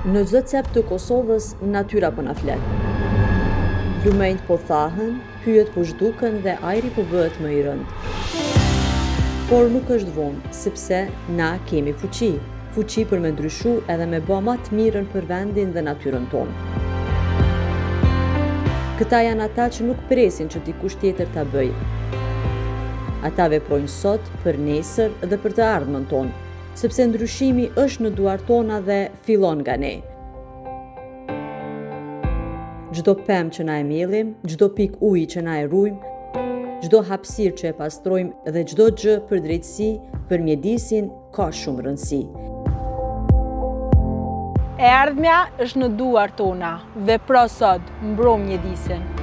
Në çdo cep të Kosovës, natyra po na flet. Lumenjt po thahen, pyjet po zhduken dhe ajri po bëhet më i rënd. Por nuk është vonë, sepse na kemi fuqi. Fuqi për me ndryshu edhe me bë më të mirën për vendin dhe natyrën tonë. Këta janë ata që nuk presin që dikush tjetër ta bëjë. Ata veprojnë sot për nesër dhe për të ardhmen tonë, sepse ndryshimi është në duart tona dhe fillon nga ne. Çdo pemë që na e mbjellim, çdo pikë uji që na e rujmë, çdo hapësirë që e pastrojmë dhe çdo gjë për drejtësi, për mjedisin, ka shumë rëndësi. E ardhmja është në duart tona, vepro sot, mbro mjedisin.